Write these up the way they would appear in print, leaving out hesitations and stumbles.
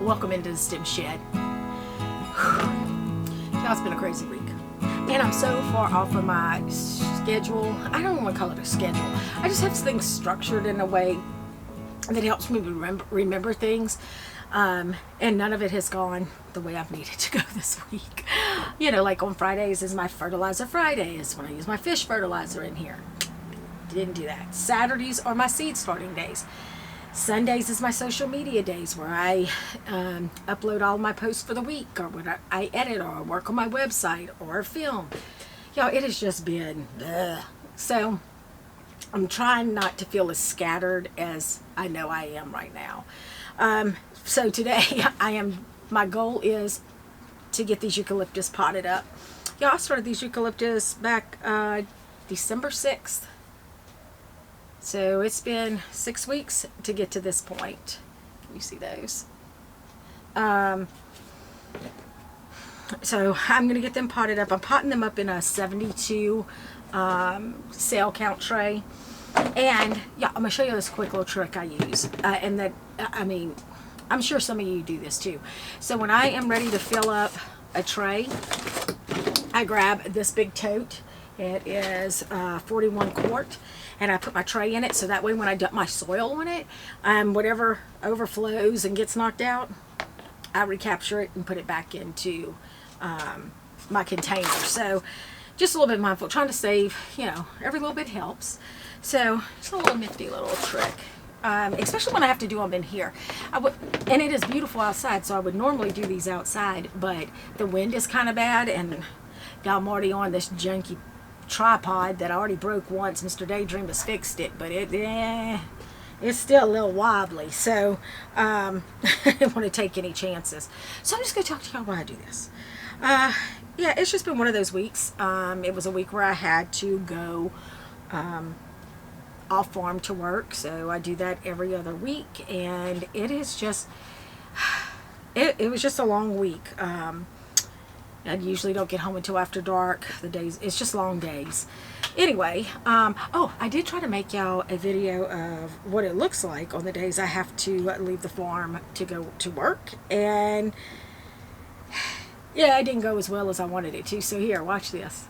Welcome into the stem shed. Now it's been a crazy week, and I'm so far off of my schedule. I don't want to call it a schedule. I just have things structured in a way that helps me remember things, and none of it has gone the way I've needed to go this week. You know, like on Fridays is my fertilizer Fridays when I use my fish fertilizer in here. Didn't do that. Saturdays are my seed starting days. Sundays is my social media days where I upload all my posts for the week, or when I edit, or work on my website, or film. You know, it has just been ugh. So I'm trying not to feel as scattered as I know I am right now. So today my goal is to get these eucalyptus potted up. Yeah, I started these eucalyptus back December 6th. So it's been 6 weeks to get to this point. Can you see those? So I'm going to get them potted up. I'm potting them up in a 72 cell count tray. And yeah, I'm going to show you this quick little trick I use. And that, I mean, I'm sure some of you do this too. So when I am ready to fill up a tray, I grab this big tote. It is 41 quart, and I put my tray in it, so that way when I dump my soil on it, whatever overflows and gets knocked out, I recapture it and put it back into my container. So just a little bit mindful, trying to save, you know, every little bit helps. So it's a little nifty little trick, especially when I have to do them in here. And it is beautiful outside, so I would normally do these outside, but the wind is kind of bad, and I'm already on this junky tripod that I already broke once. Mr. Daydream has fixed it, but it's still a little wobbly, so I don't want to take any chances. So I'm just going to talk to y'all while I do this. Yeah, it's just been one of those weeks. It was a week where I had to go off farm to work, so I do that every other week, and it is just it was just a long week. I usually don't get home until after dark. It's just long days. Anyway, oh, I did try to make y'all a video of what it looks like on the days I have to leave the farm to go to work. And yeah, it didn't go as well as I wanted it to. So here, watch this.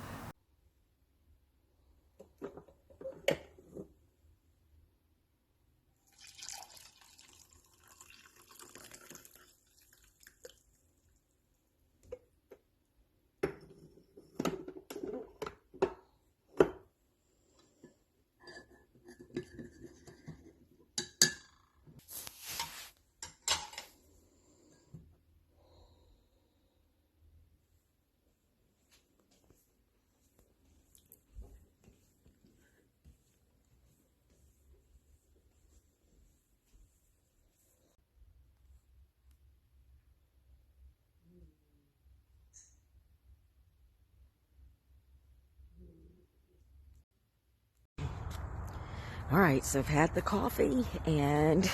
All right, so I've had the coffee and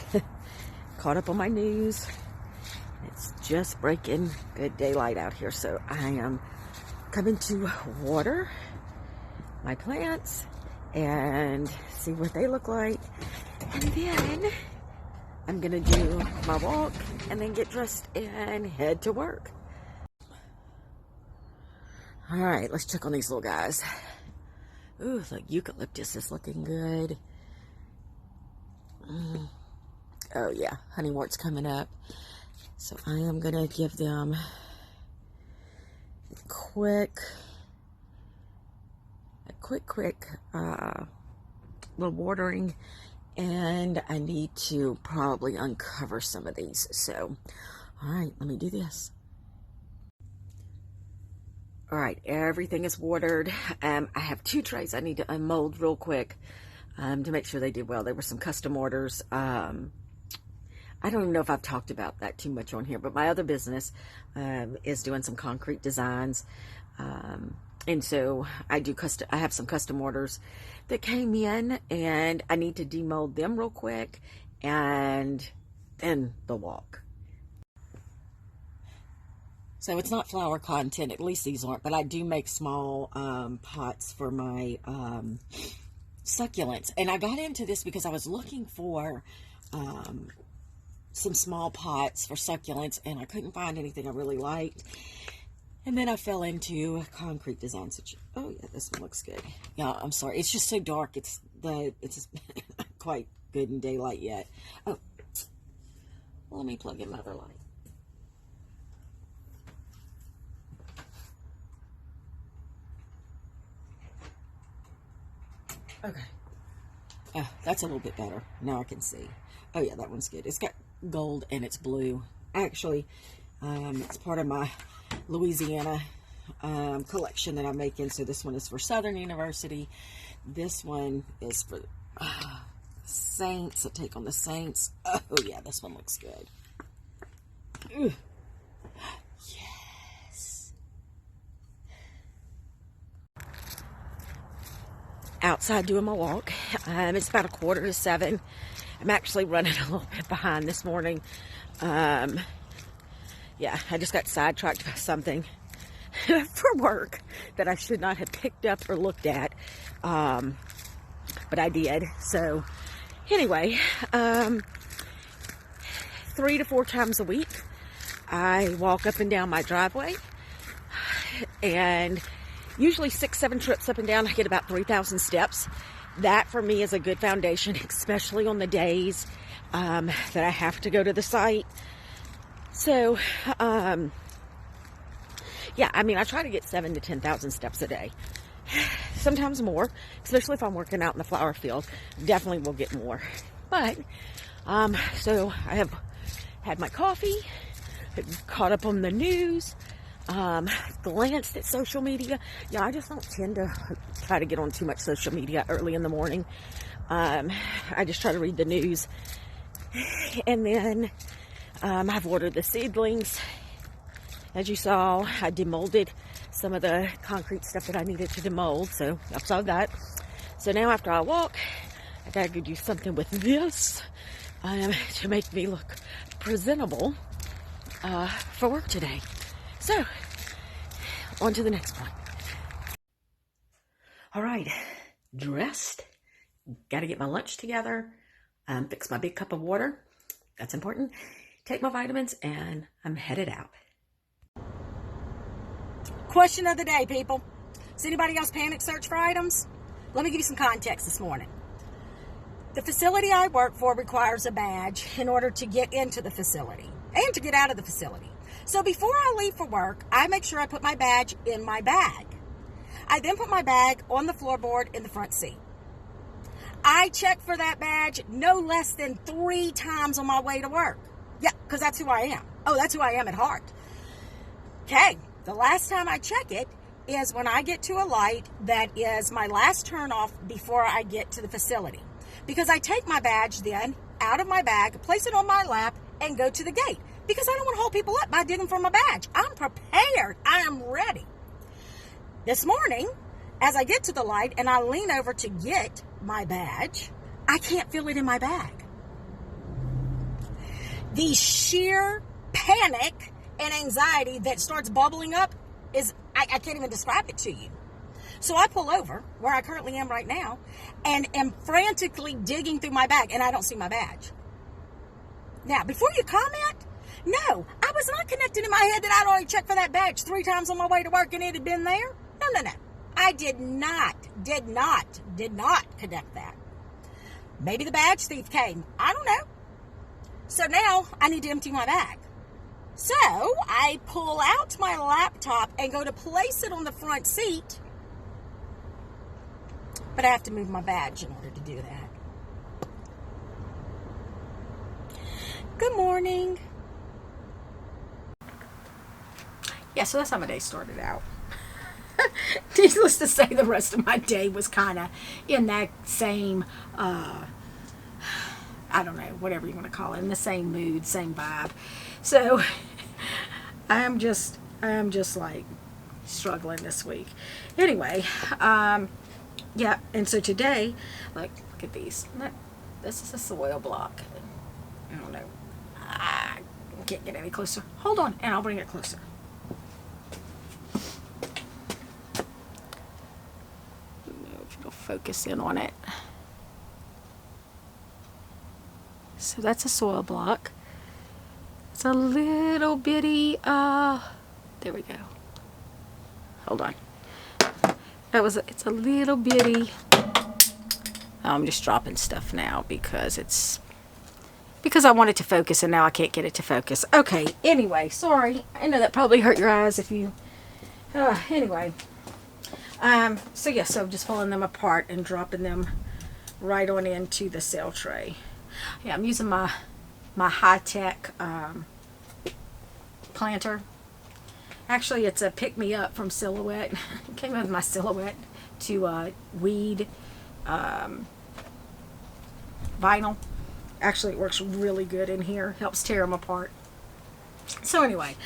caught up on my news. It's just breaking good daylight out here, so I am coming to water my plants and see what they look like. And then I'm gonna do my walk and then get dressed and head to work. All right, let's check on these little guys. Ooh, the eucalyptus is looking good. Oh yeah, honeywort's coming up. So I am gonna give them a quick little watering, and I need to probably uncover some of these. So, all right, let me do this. All right, everything is watered. I have 2 trays I need to unmold real quick to make sure they did well. There were some custom orders. I don't even know if I've talked about that too much on here, but my other business is doing some concrete designs. And so I have some custom orders that came in, and I need to demold them real quick, and then the walk. So it's not flower content, at least these aren't, but I do make small pots for my succulents. And I got into this because I was looking for some small pots for succulents, and I couldn't find anything I really liked. And then I fell into concrete designs. Oh yeah, this one looks good. Yeah, I'm sorry. It's just so dark. It's not quite good in daylight yet. Oh, let me plug in my other light. Okay. Oh, that's a little bit better. Now I can see. Oh yeah, that one's good. It's got gold and it's blue. Actually, it's part of my Louisiana collection that I'm making. So this one is for Southern University. This one is for Saints. I take on the Saints. Oh yeah, this one looks good. Ooh. Yes. Outside doing my walk. It's about 6:45. I'm actually running a little bit behind this morning. Yeah, I just got sidetracked by something for work that I should not have picked up or looked at, but I did. So anyway, 3 to 4 times a week I walk up and down my driveway, and usually 6-7 trips up and down. I get about 3,000 steps. That for me is a good foundation, especially on the days that I have to go to the site. So yeah, I mean, I try to get 7,000 to 10,000 steps a day, sometimes more, especially if I'm working out in the flower field. Definitely will get more. But so I have had my coffee, caught up on the news, glanced at social media. Yeah, I just don't tend to try to get on too much social media early in the morning. I just try to read the news. And then I've ordered the seedlings. As you saw, I demolded some of the concrete stuff that I needed to demold, so I saw that. So now after I walk, I gotta go do something with this to make me look presentable for work today. So, on to the next one. All right, dressed. Gotta get my lunch together. Fix my big cup of water. That's important. Take my vitamins, and I'm headed out. Question of the day, people. Does anybody else panic search for items? Let me give you some context this morning. The facility I work for requires a badge in order to get into the facility and to get out of the facility. So before I leave for work, I make sure I put my badge in my bag. I then put my bag on the floorboard in the front seat. I check for that badge no less than 3 times on my way to work. Yeah, because that's who I am. Oh, that's who I am at heart. Okay, the last time I check it is when I get to a light that is my last turnoff before I get to the facility. Because I take my badge then out of my bag, place it on my lap, and go to the gate. Because I don't want to hold people up by digging for my badge. I'm prepared. I am ready. This morning, as I get to the light and I lean over to get my badge, I can't feel it in my bag. The sheer panic and anxiety that starts bubbling up is, I can't even describe it to you. So I pull over where I currently am right now and am frantically digging through my bag, and I don't see my badge. Now, before you comment, no, I was not connected in my head that I'd already checked for that badge 3 times on my way to work and it had been there. No. I did not connect that. Maybe the badge thief came. I don't know. So now I need to empty my bag. So I pull out my laptop and go to place it on the front seat. But I have to move my badge in order to do that. Good morning. Yeah, so that's how my day started out. Needless to say, the rest of my day was kind of in that same, I don't know, whatever you want to call it, in the same mood, same vibe. So I am just like struggling this week. Anyway, yeah, and so today, look at these. This is a soil block. I don't know. I can't get any closer. Hold on, and I'll bring it closer. Focus in on it. So that's a soil block. it's a little bitty, there we go. Hold on. It's a little bitty. I'm just dropping stuff now because I want it to focus and now I can't get it to focus. Okay, anyway, sorry. I know that probably hurt your eyes if you, anyway. So yeah, so just pulling them apart and dropping them right on into the sale tray. Yeah, I'm using my high-tech planter. Actually, it's a pick-me-up from Silhouette. It came with my Silhouette to weed vinyl. Actually, it works really good in here. Helps tear them apart. So anyway,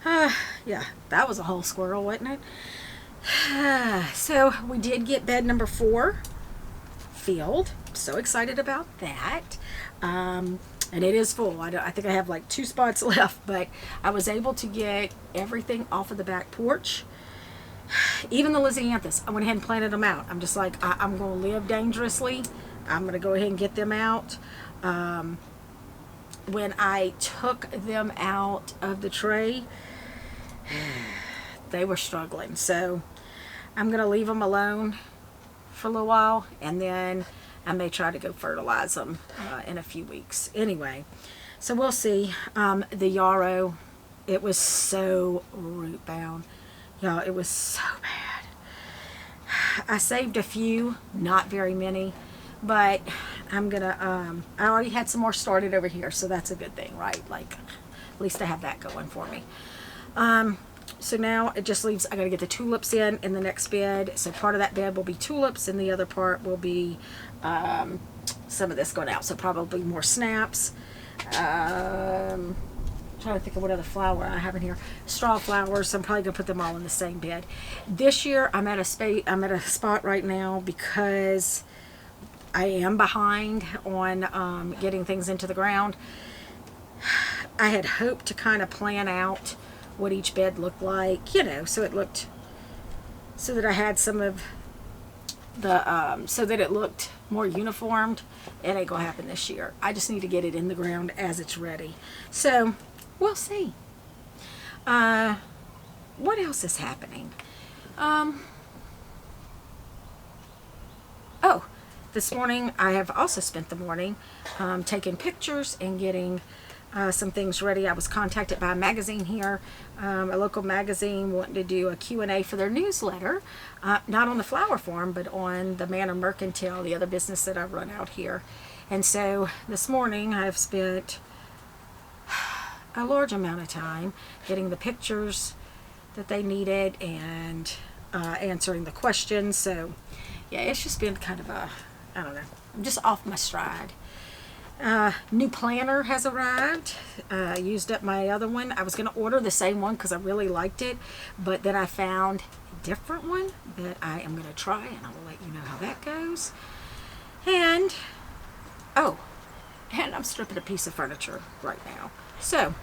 yeah, that was a whole squirrel, wasn't it? So we did get bed number 4 filled. So excited about that. And it is full. I think I have like 2 spots left, but I was able to get everything off of the back porch. Even the Lysianthus, I went ahead and planted them out. I'm just like, I'm going to live dangerously. I'm going to go ahead and get them out. When I took them out of the tray, they were struggling. So I'm going to leave them alone for a little while, and then I may try to go fertilize them in a few weeks. Anyway, so we'll see. The yarrow, it was so root bound. Y'all, it was so bad. I saved a few, not very many, but I'm gonna, I already had some more started over here, so that's a good thing, right? Like, at least I have that going for me. So now it just leaves, I gotta get the tulips in the next bed. So part of that bed will be tulips, and the other part will be some of this going out. So probably more snaps. Trying to think of what other flower I have in here. Straw flowers. So I'm probably gonna put them all in the same bed. This year I'm at a spot right now because I am behind on getting things into the ground. I had hoped to kind of plan out what each bed looked like, you know, so that I had some of the so that it looked more uniformed. It ain't gonna happen this year. I just need to get it in the ground as it's ready. So we'll see. What else is happening? Oh, this morning I have also spent the morning taking pictures and getting some things ready. I was contacted by a magazine here, a local magazine, wanting to do a Q&A for their newsletter, not on the flower farm, but on the Manor Mercantile, the other business that I run out here. And so this morning I've spent a large amount of time getting the pictures that they needed and answering the questions. So yeah, it's just been kind of a, I don't know, I'm just off my stride. New planner has arrived. Used up my other one. I was going to order the same one because I really liked it, but then I found a different one that I am going to try, and I will let you know how that goes. And oh, and I'm stripping a piece of furniture right now. So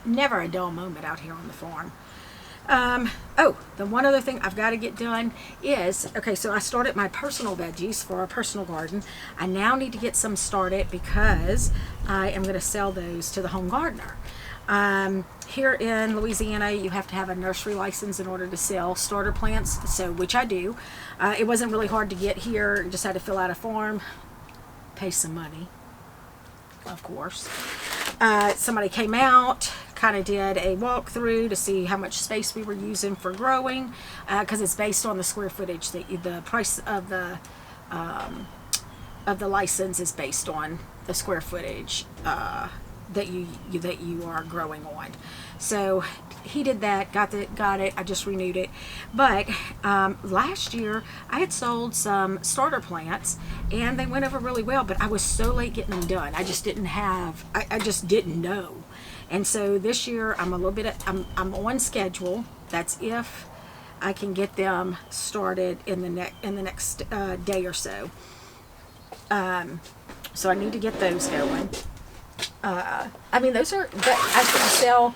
never a dull moment out here on the farm. Oh, the one other thing I've got to get done is, okay, so I started my personal veggies for our personal garden. I now need to get some started because I am going to sell those to the home gardener. Here in Louisiana, you have to have a nursery license in order to sell starter plants, so which I do. It wasn't really hard to get here. You just had to fill out a form, pay some money, of course. Somebody came out, kind of did a walkthrough to see how much space we were using for growing, because it's based on the square footage. The price of the license is based on the square footage that you are growing on. So he did that, got it. I just renewed it. But last year I had sold some starter plants and they went over really well, but I was so late getting them done. I just didn't have, I just didn't know. And so this year I'm a little bit, I'm on schedule. That's if I can get them started in the next day or so. So I need to get those going. I mean, those are, I sell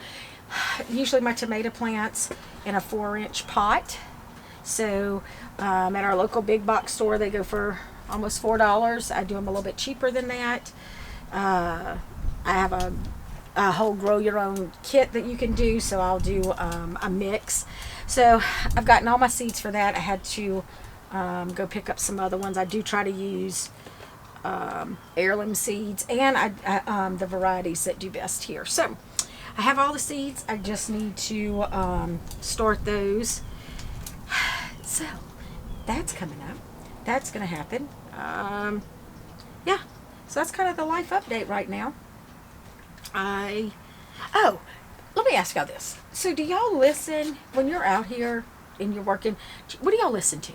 usually my tomato plants in a 4-inch pot. So at our local big box store, they go for almost $4. I do them a little bit cheaper than that. I have a a whole grow your own kit that you can do, so I'll do a mix. So I've gotten all my seeds for that. I had to go pick up some other ones. I do try to use heirloom seeds and the varieties that do best here. So I have all the seeds. I just need to start those. So that's coming up. That's going to happen. Yeah. So that's kind of the life update right now. Oh, let me ask y'all this. So do y'all listen when you're out here and you're working? What do y'all listen to?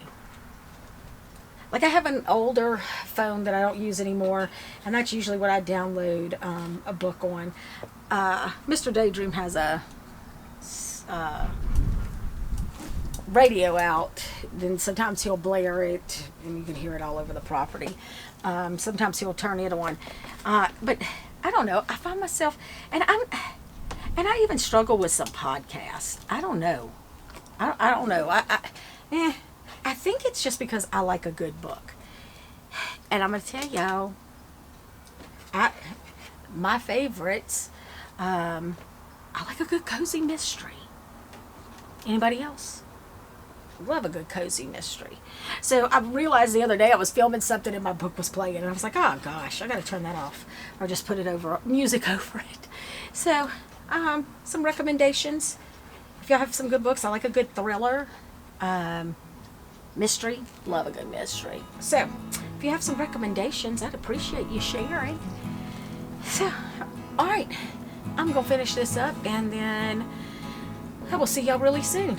Like, I have an older phone that I don't use anymore, and that's usually what I download a book on. Mr. Daydream has a radio out, then sometimes he'll blare it, and you can hear it all over the property. Sometimes he'll turn it on. But I don't know. I find myself, and I even struggle with some podcasts. I don't know. I don't know. I think it's just because I like a good book. And I'm going to tell y'all, my favorites, I like a good cozy mystery. Anybody else? Love a good cozy mystery. So I realized the other day I was filming something and my book was playing, and I was like, oh gosh, I got to turn that off, or just put it over, music over it. So some recommendations. If y'all have some good books, I like a good thriller. Mystery, love a good mystery. So if you have some recommendations, I'd appreciate you sharing. So, all right, I'm gonna finish this up, and then I will see y'all really soon.